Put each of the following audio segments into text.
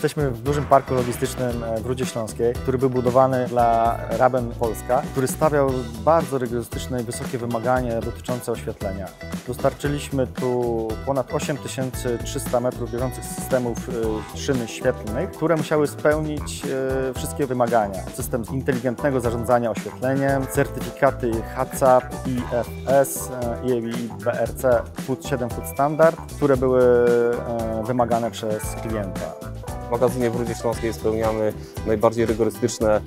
Jesteśmy w dużym parku logistycznym w Rudzie Śląskiej, który był budowany dla Raben Polska, który stawiał bardzo rygorystyczne i wysokie wymagania dotyczące oświetlenia. Dostarczyliśmy tu ponad 8300 metrów bieżących systemów szyny świetlnych, które musiały spełnić wszystkie wymagania. System inteligentnego zarządzania oświetleniem, certyfikaty HACCP, IFS i BRC 7 Food Standard, które były wymagane przez klienta. W magazynie w Rudzie Śląskiej spełniamy najbardziej rygorystyczne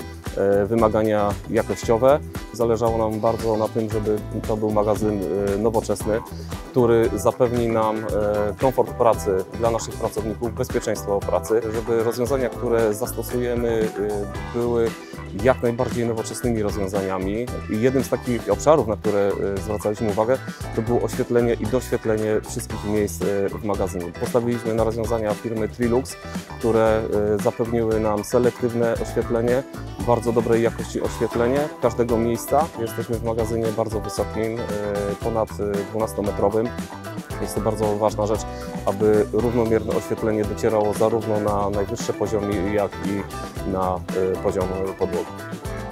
wymagania jakościowe. Zależało nam bardzo na tym, żeby to był magazyn nowoczesny, który zapewni nam komfort pracy dla naszych pracowników, bezpieczeństwo pracy, żeby rozwiązania, które zastosujemy, były jak najbardziej nowoczesnymi rozwiązaniami. I jednym z takich obszarów, na które zwracaliśmy uwagę, to było oświetlenie i doświetlenie wszystkich miejsc w magazynie. Postawiliśmy na rozwiązania firmy Trilux, które zapewniły nam selektywne oświetlenie, bardzo dobrej jakości oświetlenie każdego miejsca. Jesteśmy w magazynie bardzo wysokim, ponad 12-metrowym. Jest to bardzo ważna rzecz, aby równomierne oświetlenie docierało zarówno na najwyższe poziomy, jak i na poziom podłogi.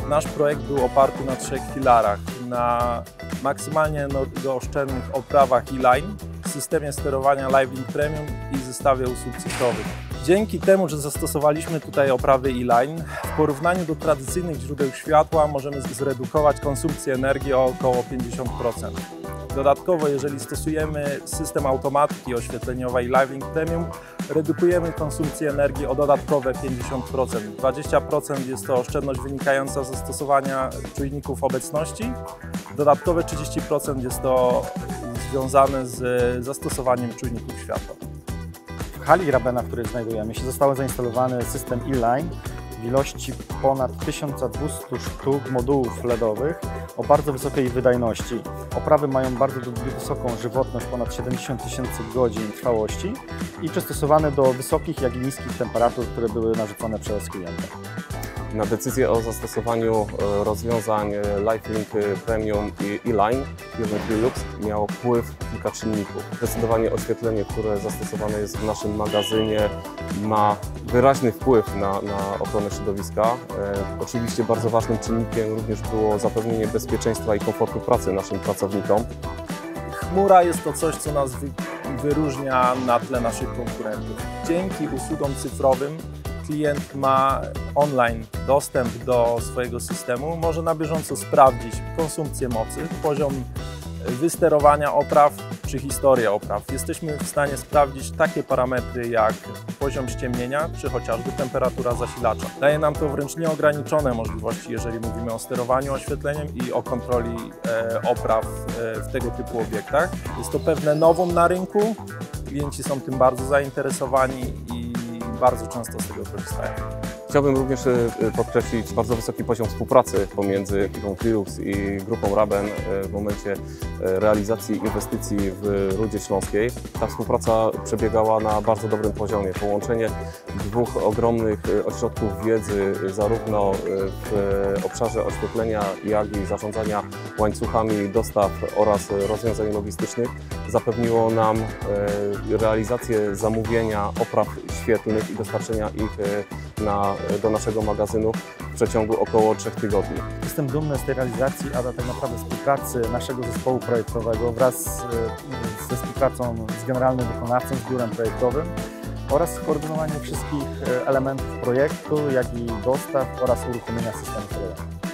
Nasz projekt był oparty na 3 filarach. Na maksymalnie energooszczędnych oprawach E-Line, systemie sterowania LiveLink Premium i zestawie usług cyfrowych. Dzięki temu, że zastosowaliśmy tutaj oprawy E-Line, w porównaniu do tradycyjnych źródeł światła możemy zredukować konsumpcję energii o około 50%. Dodatkowo, jeżeli stosujemy system automatyki oświetleniowej LiveLink Premium, redukujemy konsumpcję energii o dodatkowe 50%. 20% jest to oszczędność wynikająca ze stosowania czujników obecności, dodatkowe 30% jest to związane z zastosowaniem czujników światła. W hali Rabena, w której znajdujemy się, został zainstalowany system E-Line w ilości ponad 1200 sztuk modułów LEDowych o bardzo wysokiej wydajności. Oprawy mają bardzo wysoką żywotność, ponad 70 000 godzin trwałości i przystosowane do wysokich, jak i niskich temperatur, które były narzucone przez klienta. Na decyzję o zastosowaniu rozwiązań LiveLink Premium i E-Line firmy Trilux miało wpływ kilka czynników. Zdecydowanie oświetlenie, które zastosowane jest w naszym magazynie, ma wyraźny wpływ na ochronę środowiska. Oczywiście bardzo ważnym czynnikiem również było zapewnienie bezpieczeństwa i komfortu pracy naszym pracownikom. Chmura jest to coś, co nas wyróżnia na tle naszych konkurentów. Dzięki usługom cyfrowym klient ma online dostęp do swojego systemu, może na bieżąco sprawdzić konsumpcję mocy, poziom wysterowania opraw czy historię opraw. Jesteśmy w stanie sprawdzić takie parametry jak poziom ściemnienia czy chociażby temperatura zasilacza. Daje nam to wręcz nieograniczone możliwości, jeżeli mówimy o sterowaniu oświetleniem i o kontroli opraw w tego typu obiektach. Jest to pewne novum na rynku, klienci są tym bardzo zainteresowani i bardzo często z tego korzystają. Chciałbym również podkreślić bardzo wysoki poziom współpracy pomiędzy firmą Trilux i grupą Raben w momencie realizacji inwestycji w Rudzie Śląskiej. Ta współpraca przebiegała na bardzo dobrym poziomie. Połączenie dwóch ogromnych ośrodków wiedzy, zarówno w obszarze oświetlenia, jak i zarządzania łańcuchami dostaw oraz rozwiązań logistycznych, zapewniło nam realizację zamówienia opraw świetlnych i dostarczenia ich do naszego magazynu w przeciągu około 3 tygodni. Jestem dumny z tej realizacji, a tak naprawdę współpracy naszego zespołu projektowego wraz ze współpracą z generalnym wykonawcą, z biurem projektowym oraz skoordynowanie wszystkich elementów projektu, jak i dostaw oraz uruchomienia systemu sterowania.